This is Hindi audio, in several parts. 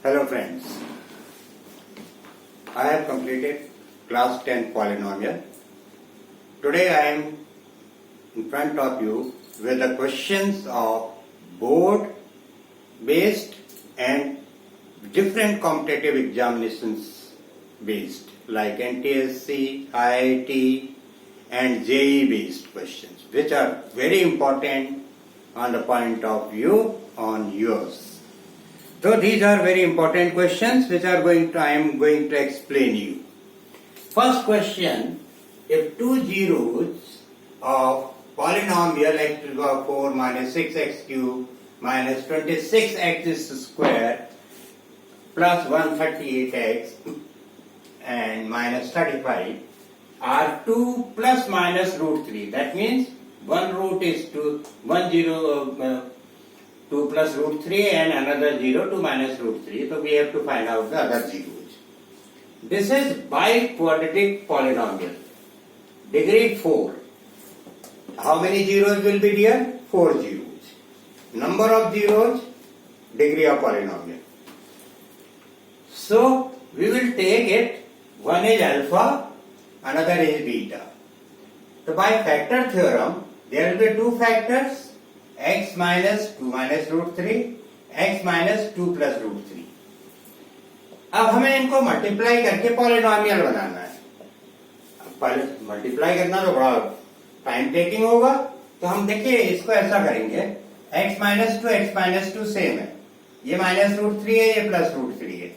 Hello friends, I have completed class 10 polynomial. Today I am in front of you with the questions of board based and different competitive examinations based like NTSC, IIT and JEE based questions which are very important on the point of view on yours. So these are very important questions which I am going to explain you. First question, if two zeros of polynomial x to the power 4 minus 6x cube minus 26x square plus 138x and minus 35 are 2 plus minus root 3. That means one root is 2 plus root 3 and another 0 2 minus root 3. So we have to find out the other zeros. This is biquadratic polynomial. Degree 4. How many zeros will be there? 4 zeros. Number of zeros, degree of polynomial. So we will take it, one is alpha, another is beta. So by factor theorem, there will be two factors, x minus 2 minus root 3, x minus 2 plus root 3. अब हमें इनको मल्टीप्लाई करके पॉलिनोमियल बनाना है. अब मल्टीप्लाई करना तो बड़ा टाइम टेकिंग होगा, तो हम देखिए इसको ऐसा करेंगे, x माइनस टू सेम है, ये माइनस रूट 3 है, ये प्लस रूट 3 है.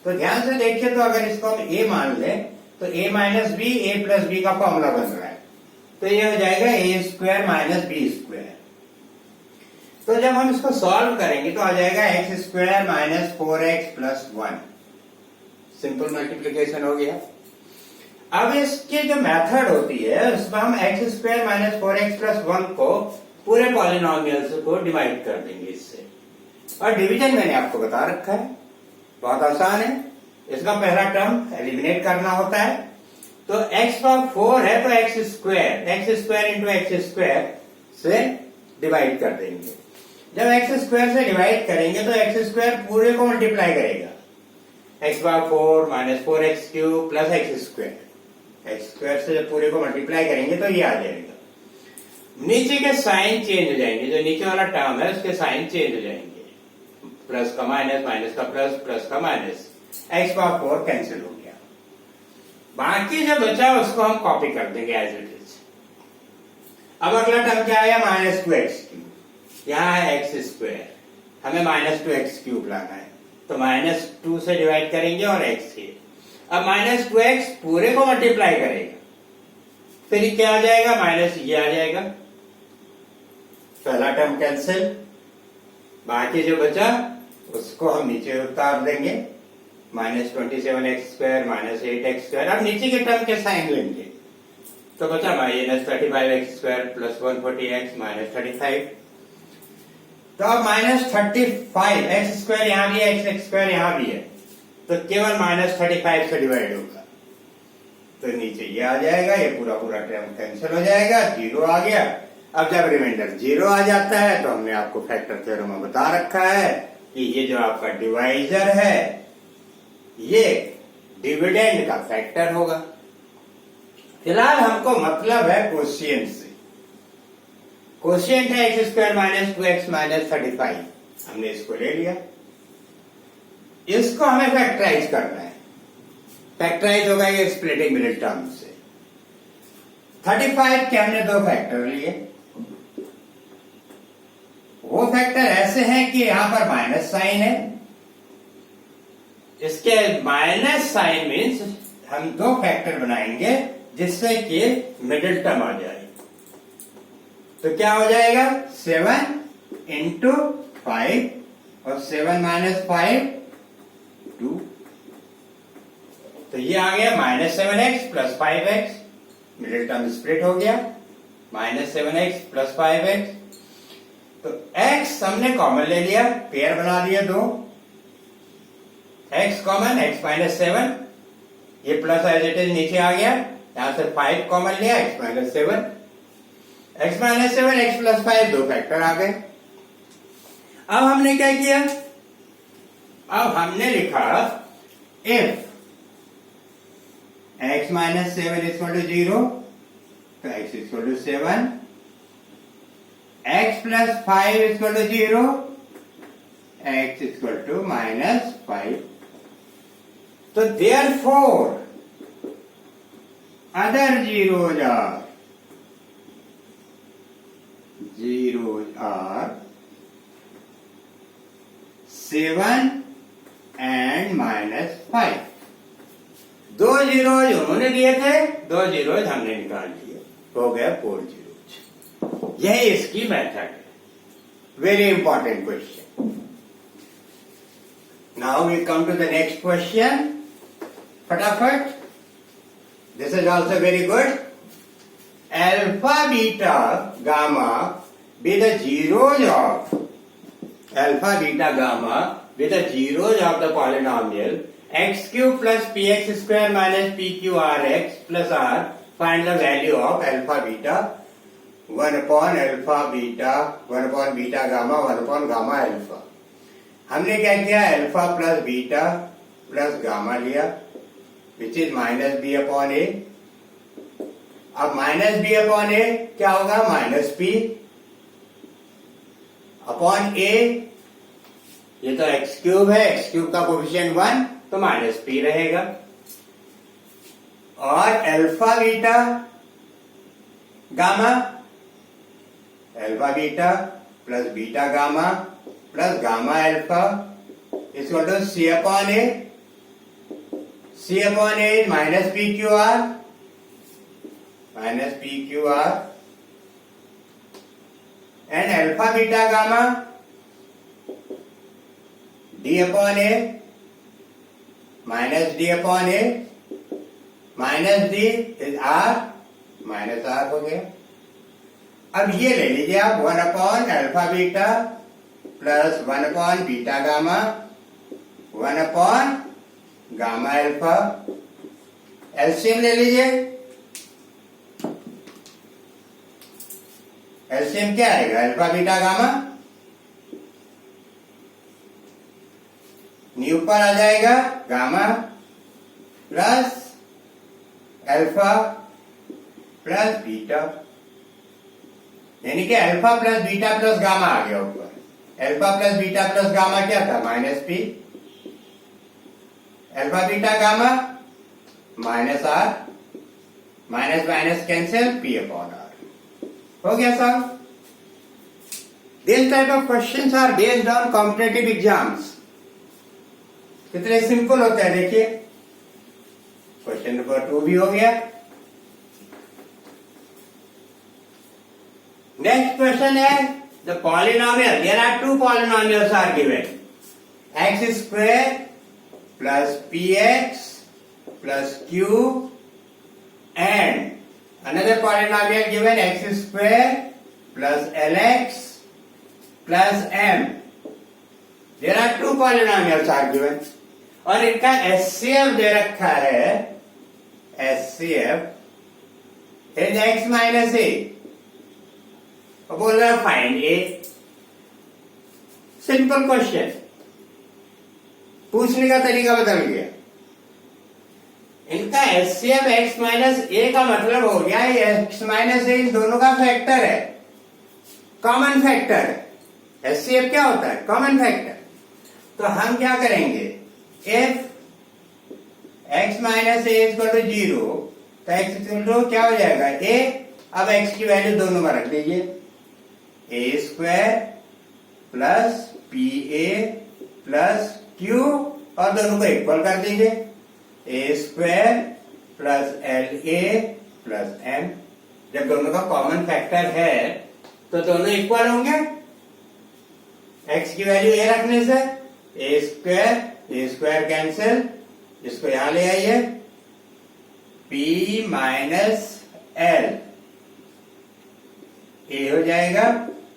तो ध्यान से देखिए, तो अगर इसको हम a मान लें तो a minus b a plus b का फॉर्मूला बन रहा है, तो ये हो जाएगा a square minus b square. तो जब हम इसको सॉल्व करेंगे तो आ जाएगा x square minus 4x plus 1. Simple multiplication हो गया. अब इसकी जो मेथड होती है उसमें हम x square minus 4x plus 1 को पूरे पॉलिनोमियल्स को डिवाइड कर देंगे इससे. और डिवीजन मैंने आपको बता रखा है, बहुत आसान है. इसका पहला टर्म एलिमिनेट करना होता है. तो x पावर 4 है तो x square into x square से डिवाइड कर देंगे. जब एक्स स्क्वायर से डिवाइड करेंगे तो एक्स स्क्वायर पूरे को मल्टीप्लाई करेगा. X power 4 minus 4x cube plus x square से जब पूरे को मल्टीप्लाई करेंगे तो ये आ जाएगा. नीचे के साइन चेंज हो जाएंगे, जो नीचे वाला टर्म है उसके साइन चेंज हो जाएंगे. प्लस का माइनस, माइनस का प्लस, प्लस का माइनस. एक्स पावर 4 कैंसिल हो गया. बाकी जो बचा उसको हम कॉपी कर देंगे एज इट इज. अब अगला टर्म क्या आया? Minus 2x cube. यहाँ है एक्स स्क्वायर, हमें माइनस 2x क्यूब लाना है, तो माइनस 2 से डिवाइड करेंगे और x के. अब माइनस 2x पूरे को मल्टीप्लाई करेगा, फिर क्या आ जाएगा? माइनस ये आ जाएगा. पहला टर्म कैंसिल. बाकी जो बचा उसको हम नीचे उतार देंगे. Minus 27x square minus 8x square. अब नीचे के टर्म के साइन लेंगे तो बचा minus 35x square plus 140x minus 35. तो अब माइनस 35 एक्स स्क्वायर यहां भी है, एक्स स्क्वायर यहां भी है, तो केवल माइनस 35 से डिवाइड होगा. तो नीचे ये आ जाएगा, ये पूरा टर्म कैंसिल हो जाएगा, 0 आ गया. अब जब रिमाइंडर 0 आ जाता है तो हमने आपको फैक्टर थ्योरम में बता रखा है कि ये जो आपका डिवाइजर है ये डिविडेंड का फैक्टर होगा. फिलहाल हमको मतलब है कोशिएंट से. कोशिएंट है x square minus 2x minus 35. हमने इसको ले लिया, इसको हमें फैक्टराइज करना है. फैक्टराइज होगा ये स्प्लिटिंग मिडिल टर्म से. 35 के हमने दो फैक्टर लिए. वो फैक्टर ऐसे हैं कि यहां पर माइनस साइन है. इसके माइनस साइन मीन्स हम दो फैक्टर बनाएंगे जिससे कि मिडिल टर्म आ जाए. तो क्या हो जाएगा? 7 इंटू 5 और 7 माइनस 5 2. तो ये आ गया minus 7x plus 5x. Middle term split हो गया. Minus 7x plus 5x. तो x हमने कॉमन ले लिया, पेयर बना दिया दो. x कॉमन, x माइनस 7, ये प्लस एज इट इज नीचे आ गया. यहां से 5 कॉमन लिया, x minus 7. x minus 7 x plus 5 दो फैक्टर आ गए. अब हमने क्या किया? अब हमने लिखा if x minus 7 is equal to 0, तो x is equal to 7, x plus 5 is equal to 0, x is equal to minus 5. So therefore, other zeros are 7 and minus 5. दो जीरोज उन्होंने दिए थे, दो जीरोज हमने निकाल लिए, हो गया 4 जीरोज। यही इसकी मेथड है। Very important question. Now we come to the next question. फटाफट। This is also very good. Alpha beta gamma with the zeros of alpha beta gamma with the zeros of the polynomial x cube plus px square minus pqrx plus r. Find the value of alpha beta 1 upon alpha beta 1 upon beta gamma 1 upon gamma alpha. हमने क्या किया? Alpha plus beta plus gamma लिया which is minus b upon a. अब माइनस बी अपॉन ए क्या होगा? Minus p upon a. ये तो एक्स क्यूब है, एक्स क्यूब का कोफिशिएंट 1, तो माइनस पी रहेगा। और alpha beta gamma, alpha beta plus beta gamma plus gamma alpha equal to c upon a. C upon a is minus p q r, minus p q are and alpha beta gamma d upon a minus d upon a minus d is r minus r हो गया। अब ये ले लीजिए आप 1 upon alpha beta plus 1 upon beta gamma 1 upon gamma alpha। LCM ले लीजिए। एलसीएम क्या आएगा? अल्फा बीटा गामा, न्यू पर आ जाएगा gamma plus alpha plus beta, यानी कि alpha plus beta plus gamma आ गया ऊपर। Alpha plus beta plus gamma क्या था? Minus p. Alpha beta gamma minus r, minus minus cancel, p upon r. हो गया साहब। This type of questions are based on competitive exams. कितने सिंपल होते हैं देखिए। क्वेश्चन नंबर 2 भी हो गया। नेक्स्ट क्वेश्चन है the polynomial. There are 2 polynomials are given. X square plus p x plus q and another polynomial given x square plus lx plus m. There are 2 polynomials are given और इनका HCF दे रखा है। HCF is x minus a और बोल रहा है फाइंड a। सिंपल क्वेश्चन, पूछने का तरीका बदल गया। इनका एचसीएफ x माइनस ए का मतलब हो गया x माइनस ए इन दोनों का फैक्टर है, कॉमन फैक्टर है। एचसीएफ क्या होता है? Common factor. तो हम क्या करेंगे? If x minus a equal to 0 तो x इक्वल टू क्या हो जाएगा? a। अब x की वैल्यू दोनों में रख दीजिए, a square plus p a plus q और दोनों को इक्वल कर दीजिए, a square plus l a plus m. जब दोनों का कॉमन फैक्टर है तो दोनों इक्वल होंगे। एक्स की वैल्यू ए रखने से ए स्क्वायर कैंसिल, इसको यहां ले आइए, पी माइनस एल ए हो जाएगा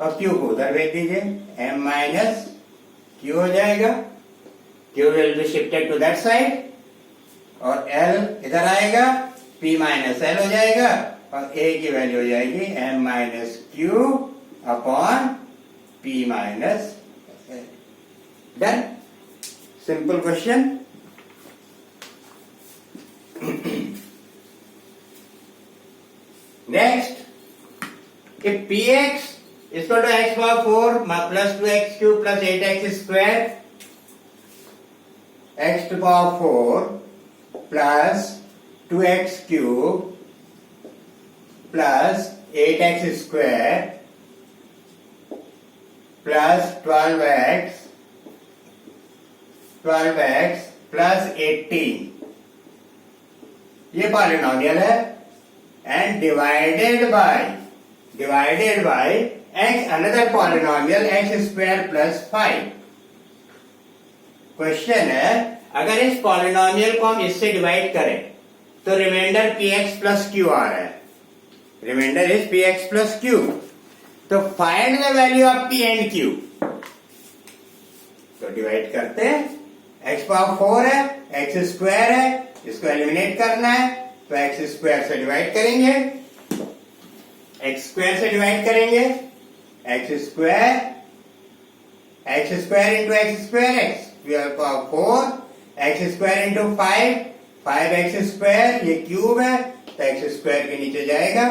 और क्यू को उधर भेज दीजिए, एम माइनस क्यू हो जाएगा। Q will be shifted to that side और L इधर आएगा, P माइनस एल हो जाएगा और A की वैल्यू हो जाएगी M minus Q upon P minus L. Done. Simple question. Next, if px is equal to x power 4 plus 2x cube plus 8x square, x to the power 4 plus 2x cube plus 8x square plus 12x plus 18, ये पॉलिनोमियल है, and divided by x another polynomial x square plus 5। Question है, अगर इस पॉलिनोमियल को हम इससे डिवाइड करें तो रिमाइंडर px प्लस q आ रहा है, remainder is px plus q। तो find the value of p and q। तो डिवाइड करते हैं, x पावर 4 है, x स्क्वायर है, इसको एलिमिनेट करना है, तो x स्क्वायर से डिवाइड करेंगे, x स्क्वायर से डिवाइड करेंगे, x square into x square x power 4, x square into 5x square, ये क्यूब है तो x स्क्वायर के नीचे जाएगा,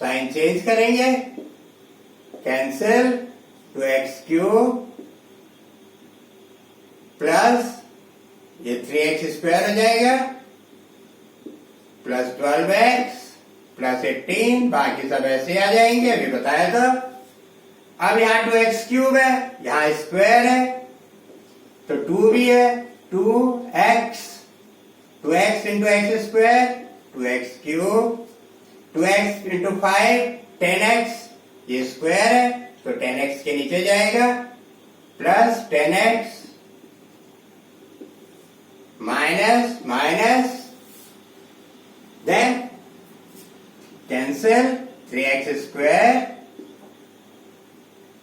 साइन चेंज करेंगे, cancel, two x cube plus ये 3x स्क्वायर हो जाएगा प्लस 12x प्लस 18, बाकी सब ऐसे आ जाएंगे, अभी बताया था। अब यहाँ 2x क्यूब है, यहाँ स्क्वायर है तो 2 भी है, 2x into x square, 2x cube, 2x into 5 10x, ये स्क्वायर है तो 10x के नीचे जाएगा, plus 10x minus then cancel, 3x square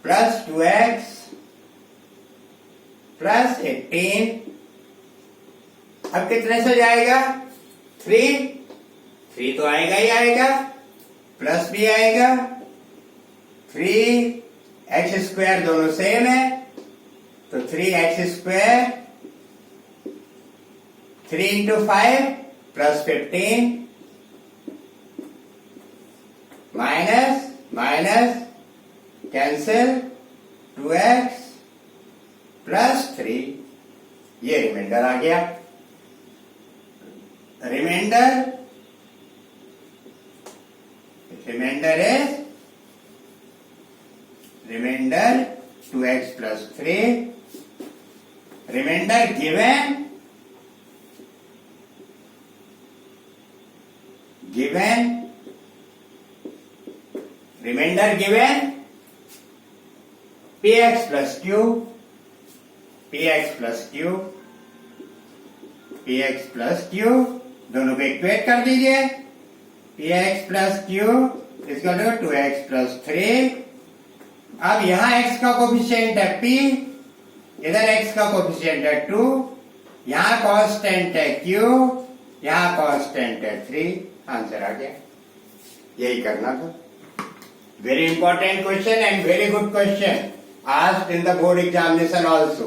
plus 2x plus 18, अब कितने से जाएगा, 3 तो आएगा ही आएगा, प्लस भी आएगा, 3x स्क्वायर दोनों सेम है तो 3x square, 3 into 5 plus 15 minus cancel, 2x plus 3, ये रिमाइंडर आ गया। Remainder is remainder 2x plus 3, remainder given remainder given px plus q दोनों को इक्वेट कर दीजिए, px प्लस q इसका 2x प्लस 3। अब यहां x का कोफिशिएंट है p, इधर x का कोफिशिएंट है 2, यहां कांस्टेंट है q, यहां कांस्टेंट है 3, आंसर आ गया। यही करना था। Very important question and very good question, asked in the board examination also.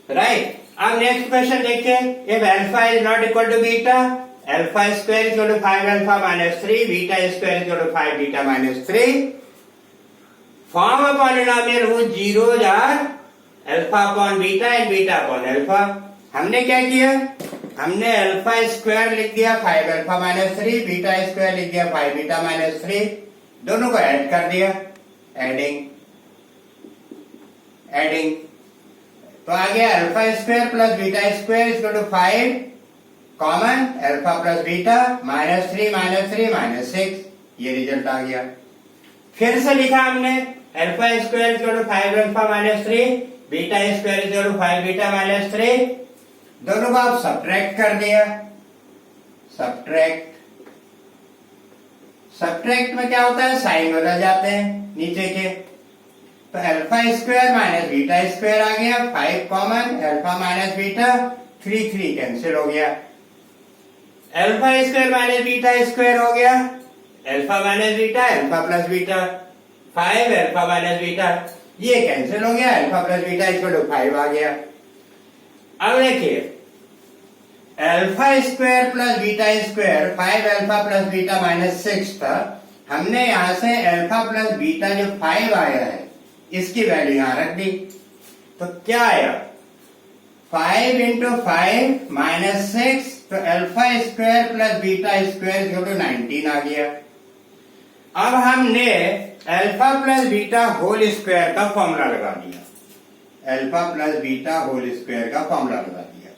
Right. अब नेक्स्ट क्वेश्चन देखिए, if alpha is not equal to beta, alpha square is equal to 5 alpha minus 3, beta square is equal to 5 beta minus 3. Form a polynomial whose zeros are alpha upon beta and beta upon alpha. हमने क्या किया, हमने अल्फा स्क्वायर लिख दिया 5 अल्फा माइनस 3, बीटा स्क्वायर लिख दिया 5 बीटा माइनस 3, दोनों को ऐड कर दिया, एडिंग तो आ गया alpha square plus beta square equal to 5, common alpha plus beta minus 3 minus 6, ये रिजल्ट आ गया। फिर से लिखा हमने alpha square equal to 5 alpha minus 3, beta square equal to 5 beta minus 3, दोनों को आप सब्ट्रैक्ट कर दिया, सब्ट्रैक्ट में क्या होता है, साइन बदल जाते हैं नीचे के, तो alpha square minus beta square आ गया, 5 common, alpha minus beta 3 cancel हो गया, alpha square minus beta square हो गया, alpha minus beta alpha plus beta, 5 alpha minus beta, ये कैंसिल हो गया, alpha plus beta equal to 5 आ गया। अब देखिए alpha square plus beta square 5 alpha plus beta minus 6 था। हमने यहां से अल्फा प्लस बीटा जो 5 आया है इसकी वैल्यू यहां रख दी, तो क्या आया 5 इंटू 5 माइनस 6, तो alpha square plus beta square equal to 19 आ गया। अब हमने alpha plus beta whole square का फॉर्मूला लगा दिया, alpha plus beta whole square का फॉर्मूला लगा दिया,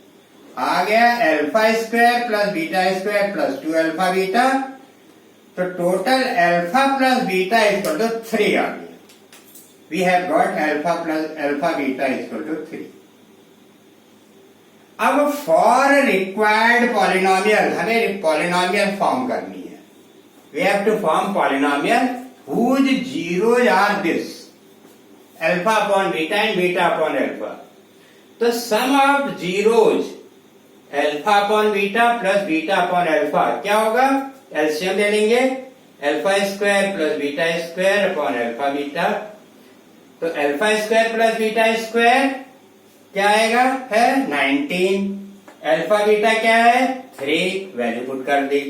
आ गया alpha square plus beta square plus 2 alpha beta, तो total alpha plus beta equal to 3 आ गया। We have got alpha plus alpha beta equal to 3। अब फॉर रिक्वायर्ड पॉलिनोमियल हमें पॉलिनोमियल फॉर्म करनी है। We have to form polynomial whose zeros are this alpha upon beta and beta upon alpha. तो sum of zeros alpha upon beta plus beta upon alpha क्या होगा, एलसीएम ले लेंगे, alpha square plus beta square upon alpha beta, तो alpha square plus beta square क्या आएगा है 19, अल्फा बीटा क्या है 3, वैल्यू पुट कर दी।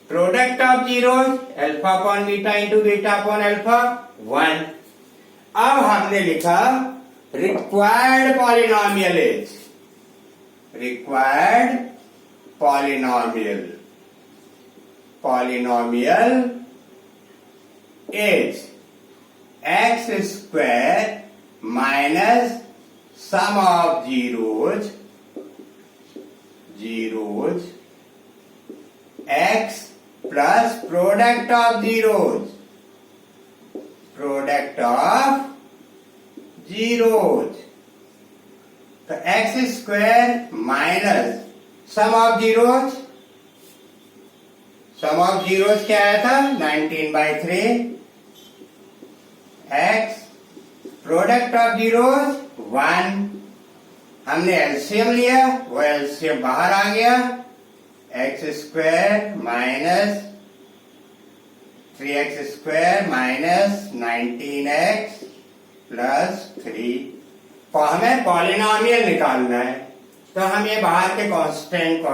Product of zeros alpha upon beta into beta upon alpha 1। अब हमने लिखा required polynomial is, required polynomial, polynomial is x square minus sum of zeros, zeros x plus product of zeros, product of zeros, तो x square minus sum of zeros, sum of zeros क्या आया था 19/3, एक्स प्रोडक्ट ऑफ जीरोज 1, हमने एलसीएम लिया, वो एलसीएम बाहर आ गया, x square minus 3x square minus 19x plus 3। हमें पॉलिनोमियल निकालना है, तो हम ये बाहर के कांस्टेंट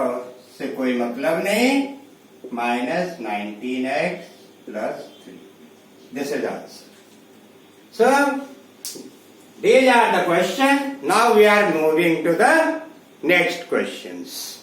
से कोई मतलब नहीं, minus 19x plus 3, this is answer. So these are the question. Now we are moving to the next questions.